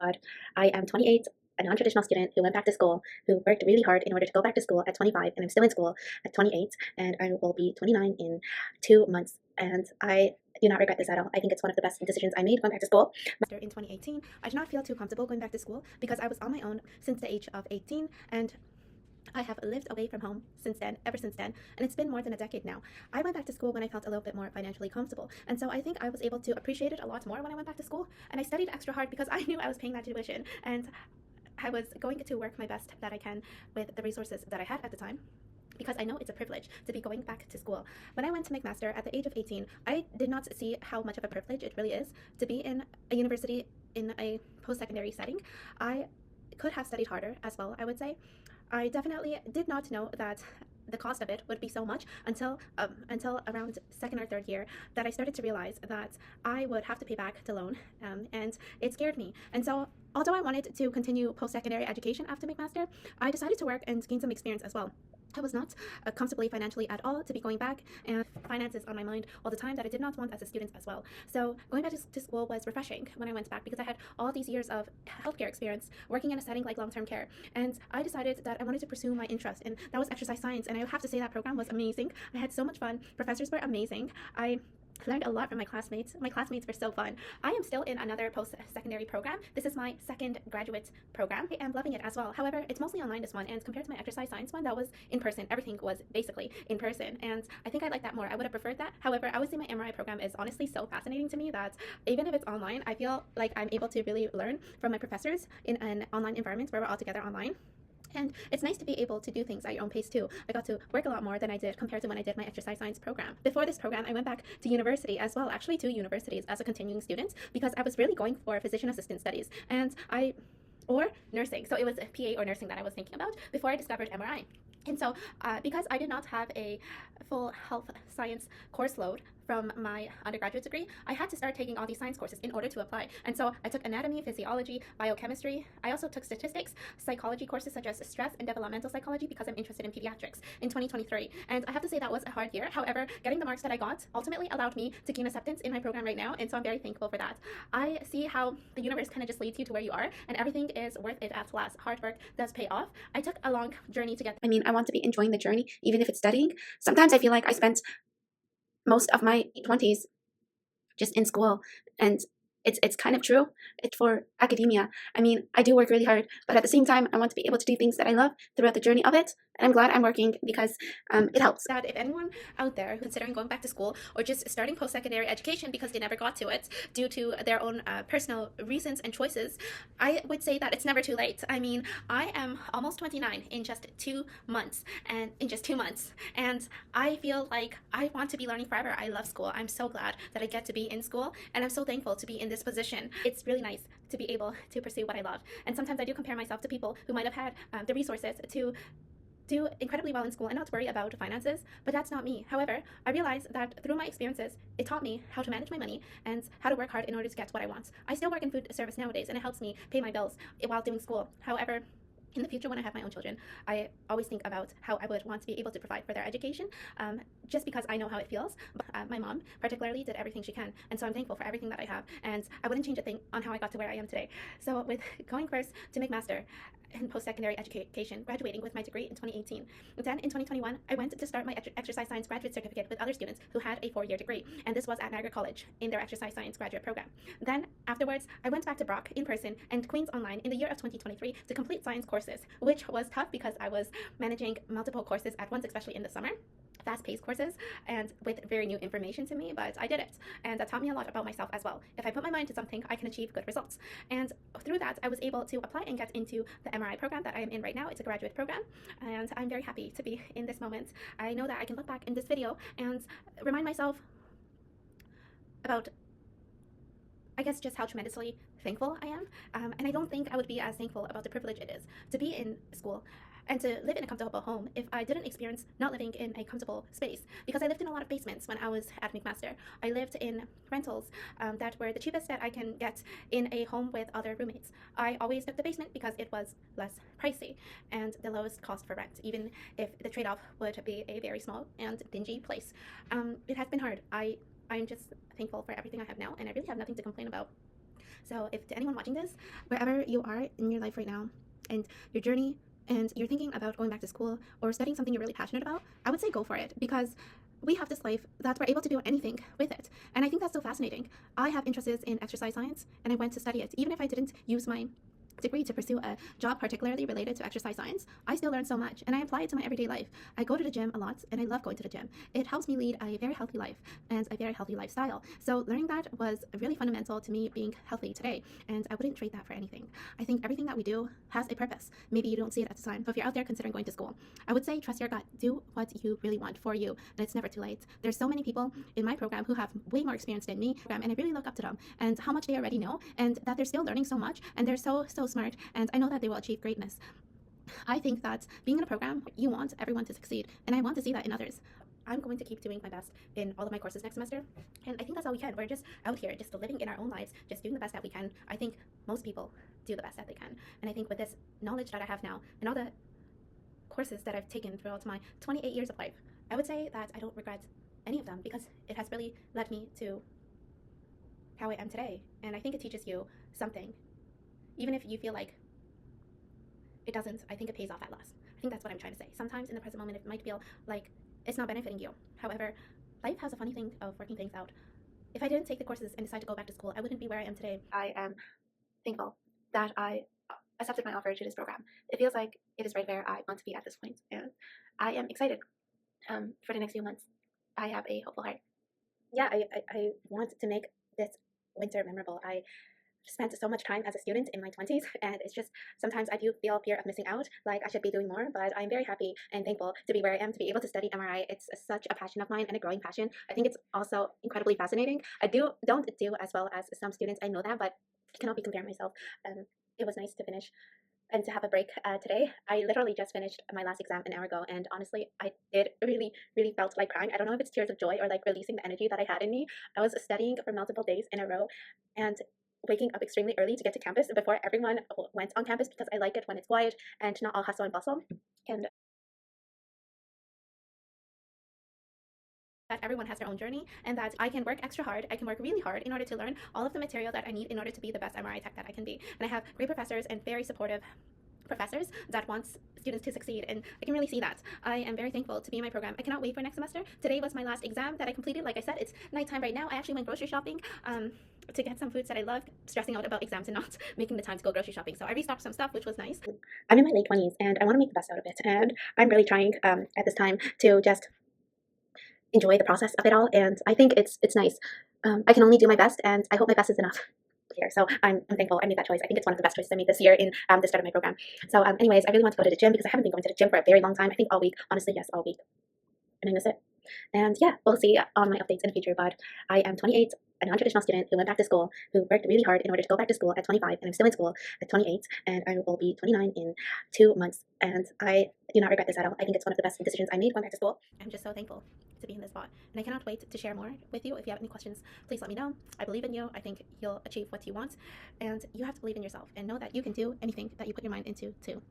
God. I am 28, a non-traditional student who went back to school, who worked really hard in order to go back to school at 25, and I'm still in school at 28, and I will be 29 in 2 months. And I do not regret this at all. I think it's one of the best decisions I made going back to school. In 2018, I did not feel too comfortable going back to school because I was on my own since the age of 18, and I have lived away from home ever since then, and it's been more than a decade now. I went back to school when I felt a little bit more financially comfortable, and so I think I was able to appreciate it a lot more when I went back to school, and I studied extra hard because I knew I was paying that tuition, and I was going to work my best that I can with the resources that I had at the time, because I know it's a privilege to be going back to school. When I went to McMaster at the age of 18, I did not see how much of a privilege it really is to be in a university in a post-secondary setting. I could have studied harder as well, I would say. I definitely did not know that the cost of it would be so much until around second or third year, that I started to realize that I would have to pay back the loan, and it scared me. And so, although I wanted to continue post-secondary education after McMaster, I decided to work and gain some experience as well. I was not comfortably financially at all to be going back, and finances on my mind all the time that I did not want as a student as well. So going back to school was refreshing when I went back, because I had all these years of healthcare experience working in a setting like long-term care, and I decided that I wanted to pursue my interest, and that was exercise science. And I have to say that program was amazing. I had so much fun. Professors were amazing. I learned a lot from my classmates. My classmates were so fun. I am still in another post-secondary program. This is my second graduate program. I am loving it as well. However, it's mostly online, this one, and compared to my exercise science one, that was in person. Everything was basically in person, and I think I like that more. I would have preferred that. However, I would say my MRI program is honestly so fascinating to me that even if it's online, I feel like I'm able to really learn from my professors in an online environment where we're all together online. And it's nice to be able to do things at your own pace too. I got to work a lot more than I did compared to when I did my exercise science program. Before this program, I went back to university as well, actually 2 universities as a continuing student, because I was really going for physician assistant studies, or nursing. So it was PA or nursing that I was thinking about before I discovered MRI. And so, because I did not have a full health science course load from my undergraduate degree, I had to start taking all these science courses in order to apply. And so I took anatomy, physiology, biochemistry. I also took statistics, psychology courses such as stress and developmental psychology, because I'm interested in pediatrics in 2023. And I have to say that was a hard year. However, getting the marks that I got ultimately allowed me to gain acceptance in my program right now. And so I'm very thankful for that. I see how the universe kind of just leads you to where you are, and everything is worth it at last. Hard work does pay off. I took a long journey to get. I want to be enjoying the journey, even if it's studying. Sometimes I feel like I spent most of my 20s just in school, and it's kind of true. It's for academia. I do work really hard, but at the same time, I want to be able to do things that I love throughout the journey of it. And I'm glad I'm working, because it helps. That if anyone out there considering going back to school, or just starting post-secondary education because they never got to it due to their own personal reasons and choices, I would say that it's never too late. I am almost 29 in just 2 months, and I feel like I want to be learning forever. I love school. I'm so glad that I get to be in school, and I'm so thankful to be in this position. It's really nice to be able to pursue what I love. And sometimes I do compare myself to people who might have had the resources to do incredibly well in school and not worry about finances, but that's not me. However, I realized that through my experiences, it taught me how to manage my money and how to work hard in order to get what I want. I still work in food service nowadays, and it helps me pay my bills while doing school. However, in the future, when I have my own children, I always think about how I would want to be able to provide for their education, just because I know how it feels. My mom particularly did everything she can, and so I'm thankful for everything that I have, and I wouldn't change a thing on how I got to where I am today. So with going first to McMaster in post-secondary education, graduating with my degree in 2018. Then in 2021, I went to start my exercise science graduate certificate with other students who had a 4-year degree, and this was at Niagara College in their exercise science graduate program. Then afterwards, I went back to Brock in person and Queen's online in the year of 2023 to complete science courses, which was tough because I was managing multiple courses at once, especially in the summer. Fast-paced courses and with very new information to me, but I did it, and that taught me a lot about myself as well. If I put my mind to something, I can achieve good results, and through that I was able to apply and get into the MRI program that I am in right now. It's a graduate program, and I'm very happy to be in this moment. I know that I can look back in this video and remind myself about, I guess, just how tremendously thankful I am, and I don't think I would be as thankful about the privilege it is to be in school and to live in a comfortable home if I didn't experience not living in a comfortable space, because I lived in a lot of basements when I was at McMaster. I lived in rentals that were the cheapest that I can get in a home with other roommates. I always took the basement because it was less pricey and the lowest cost for rent, even if the trade-off would be a very small and dingy place. It has been hard. I'm just thankful for everything I have now, and I really have nothing to complain about. So if to anyone watching this, wherever you are in your life right now and your journey, and you're thinking about going back to school or studying something you're really passionate about, I would say go for it, because we have this life that we're able to do anything with it. And I think that's so fascinating. I have interests in exercise science and I went to study it. Even if I didn't use my degree to pursue a job particularly related to exercise science, I still learned so much and I apply it to my everyday life. I go to the gym a lot and I love going to the gym. It helps me lead a very healthy life and a very healthy lifestyle. So learning that was really fundamental to me being healthy today, and I wouldn't trade that for anything. I think everything that we do has a purpose. Maybe you don't see it at the time, but if you're out there considering going to school, I would say trust your gut. Do what you really want for you, and it's never too late. There's so many people in my program who have way more experience than me, and I really look up to them and how much they already know, and that they're still learning so much, and they're so smart, and I know that they will achieve greatness. I think that being in a program, you want everyone to succeed, and I want to see that in others. I'm going to keep doing my best in all of my courses next semester, and I think that's all we can. We're just out here, just living in our own lives, just doing the best that we can. I think most people do the best that they can, and I think with this knowledge that I have now and all the courses that I've taken throughout my 28 years of life, I would say that I don't regret any of them, because it has really led me to how I am today, and I think it teaches you something. Even if you feel like it doesn't, I think it pays off at last. I think that's what I'm trying to say. Sometimes in the present moment, it might feel like it's not benefiting you. However, life has a funny thing of working things out. If I didn't take the courses and decide to go back to school, I wouldn't be where I am today. I am thankful that I accepted my offer to this program. It feels like it is right where I want to be at this point, and I am excited for the next few months. I have a hopeful heart. Yeah, I want to make this winter memorable. I spent so much time as a student in my 20s, and it's just sometimes I do feel fear of missing out, like I should be doing more, but I'm very happy and thankful to be where I am, to be able to study MRI. It's such a passion of mine and a growing passion. I think it's also incredibly fascinating. I don't do as well as some students, I know that, but I cannot be comparing myself. It was nice to finish and to have a break today. I literally just finished my last exam an hour ago, and honestly, I did really felt like crying. I don't know if it's tears of joy or like releasing the energy that I had in me. I was studying for multiple days in a row and waking up extremely early to get to campus before everyone went on campus, because I like it when it's quiet and not all hustle and bustle, and that everyone has their own journey, and that I can work extra hard, I can work really hard in order to learn all of the material that I need in order to be the best MRI tech that I can be. And I have great professors and very supportive professors that wants students to succeed, and I can really see that. I am very thankful to be in my program. I cannot wait for next semester. Today was my last exam that I completed. Like I said, it's nighttime right now. I actually went grocery shopping to get some foods that I love, stressing out about exams and not making the time to go grocery shopping. So I restocked some stuff, which was nice. I'm in my late 20s and I want to make the best out of it, and I'm really trying at this time to just enjoy the process of it all, and I think it's nice. I can only do my best, and I hope my best is enough here. So I'm thankful I made that choice. I think it's one of the best choices I made this year in the start of my program. So anyways, I really want to go to the gym because I haven't been going to the gym for a very long time. I think all week, honestly, yes, all week, and I miss it. And yeah, we'll see on my updates in the future, but I am 28, a non-traditional student who went back to school, who worked really hard in order to go back to school at 25, and I'm still in school at 28, and I will be 29 in 2 months, and I do not regret this at all. I think it's one of the best decisions I made going back to school. I'm just so thankful to be in this spot, and I cannot wait to share more with you. If you have any questions, please let me know. I believe in you. I think you'll achieve what you want, and you have to believe in yourself and know that you can do anything that you put your mind into too.